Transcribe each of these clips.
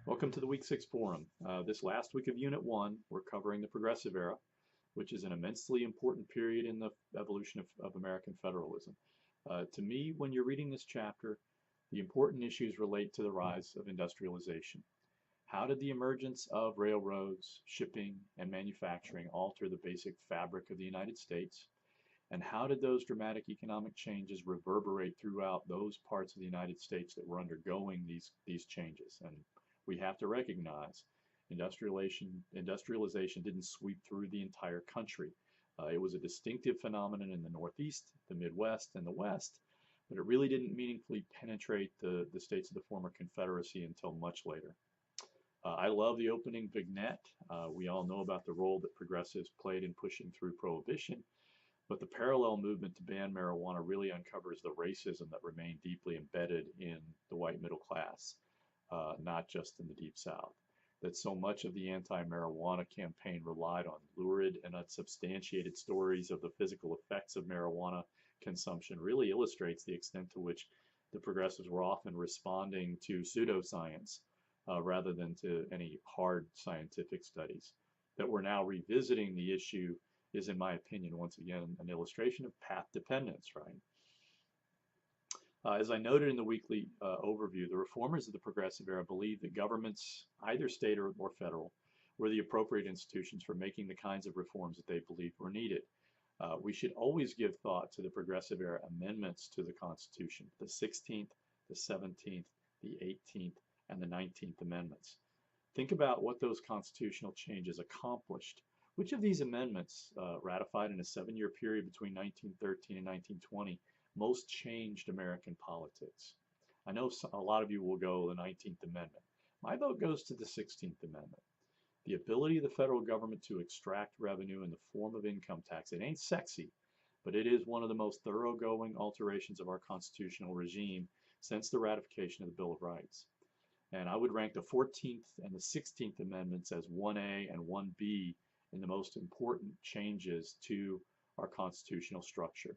Welcome to the Week 6 Forum. This last week of Unit 1, we're covering the Progressive Era, which is an immensely important period in the evolution of American federalism. To me, when you're reading this chapter, the important issues relate to the rise of industrialization. How did the emergence of railroads, shipping, and manufacturing alter the basic fabric of the United States? And how did those dramatic economic changes reverberate throughout those parts of the United States that were undergoing these changes? And we have to recognize industrialization didn't sweep through the entire country. It was a distinctive phenomenon in the Northeast, the Midwest, and the West, but it really didn't meaningfully penetrate the states of the former Confederacy until much later. I love the opening vignette. We all know about the role that progressives played in pushing through prohibition, but the parallel movement to ban marijuana really uncovers the racism that remained deeply embedded in the white middle class, not just in the Deep South. That so much of the anti-marijuana campaign relied on lurid and unsubstantiated stories of the physical effects of marijuana consumption really illustrates the extent to which the progressives were often responding to pseudoscience rather than to any hard scientific studies. That we're now revisiting the issue is, in my opinion, once again, an illustration of path dependence, right? As I noted in the weekly overview, the reformers of the Progressive Era believed that governments, either state or federal, were the appropriate institutions for making the kinds of reforms that they believed were needed. We should always give thought to the Progressive Era amendments to the Constitution, the 16th, the 17th, the 18th, and the 19th Amendments. Think about what those constitutional changes accomplished. Which of these amendments, ratified in a 7-year period between 1913 and 1920, most changed American politics? I know a lot of you will go the 19th Amendment. My vote goes to the 16th Amendment. The ability of the federal government to extract revenue in the form of income tax. It ain't sexy, but it is one of the most thoroughgoing alterations of our constitutional regime since the ratification of the Bill of Rights. And I would rank the 14th and the 16th Amendments as 1A and 1B in the most important changes to our constitutional structure.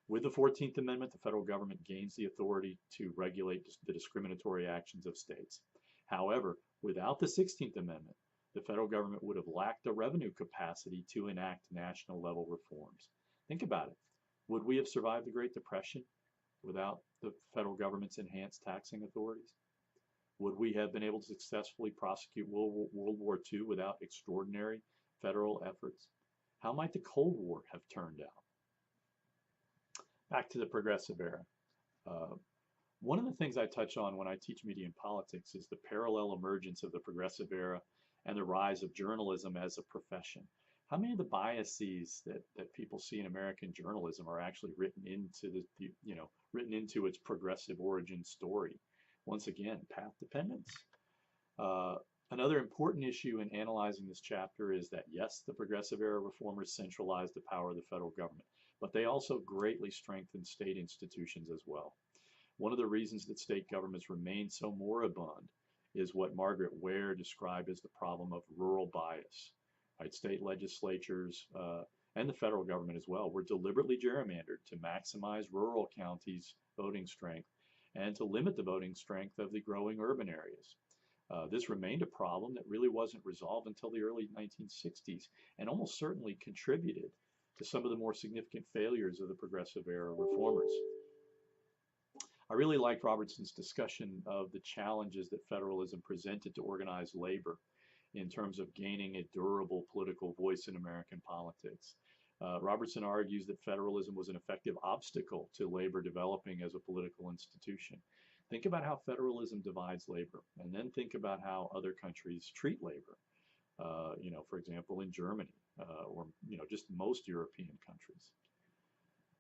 With the 14th Amendment, the federal government gains the authority to regulate the discriminatory actions of states. However, without the 16th Amendment, the federal government would have lacked the revenue capacity to enact national level reforms. Think about it. Would we have survived the Great Depression without the federal government's enhanced taxing authorities? Would we have been able to successfully prosecute World War II without extraordinary federal efforts? How might the Cold War have turned out? Back to the Progressive Era. One of the things I touch on when I teach media and politics is the parallel emergence of the Progressive Era and the rise of journalism as a profession. How many of the biases that people see in American journalism are actually written into written into its progressive origin story? Once again, path dependence. Another important issue in analyzing this chapter is that, yes, the Progressive Era reformers centralized the power of the federal government, but they also greatly strengthened state institutions as well. One of the reasons that state governments remain so moribund is what Margaret Ware described as the problem of rural bias. Right? State legislatures and the federal government as well were deliberately gerrymandered to maximize rural counties' voting strength and to limit the voting strength of the growing urban areas. This remained a problem that really wasn't resolved until the early 1960s and almost certainly contributed to some of the more significant failures of the Progressive Era reformers. I really liked Robertson's discussion of the challenges that federalism presented to organized labor in terms of gaining a durable political voice in American politics. Robertson argues that federalism was an effective obstacle to labor developing as a political institution. Think about how federalism divides labor, and then think about how other countries treat labor. For example, in Germany, or just most European countries.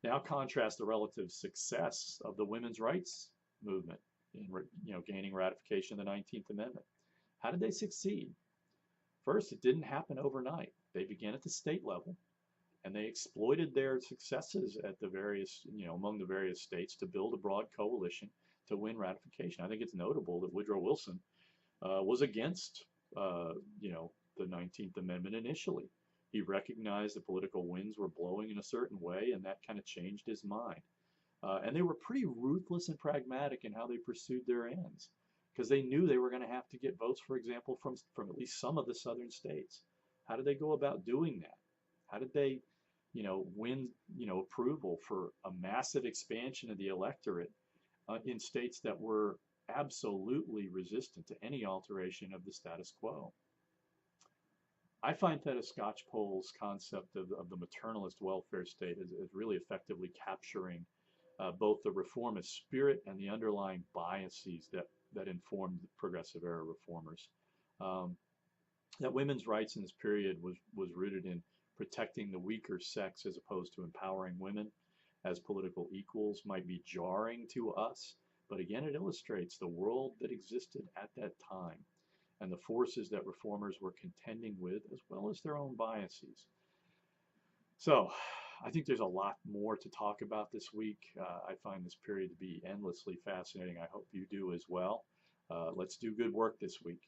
Now contrast the relative success of the women's rights movement in gaining ratification of the 19th Amendment. How did they succeed? First, it didn't happen overnight. They began at the state level, and they exploited their successes at the various, among the various states to build a broad coalition to win ratification. I think it's notable that Woodrow Wilson was against, the 19th Amendment initially. He recognized the political winds were blowing in a certain way, and that kind of changed his mind. And they were pretty ruthless and pragmatic in how they pursued their ends. because they knew they were going to have to get votes, for example, from at least some of the southern states. How did they go about doing that? How did they, win, approval for a massive expansion of the electorate in states that were absolutely resistant to any alteration of the status quo? I find Theda Skocpol's concept of the maternalist welfare state is really effectively capturing both the reformist spirit and the underlying biases that informed the progressive era reformers. Um, that women's rights in this period was rooted in protecting the weaker sex as opposed to empowering women as political equals might be jarring to us, but again, it illustrates the world that existed at that time and the forces that reformers were contending with, as well as their own biases. So, I think there's a lot more to talk about this week. I find this period to be endlessly fascinating. I hope you do as well. Let's do good work this week.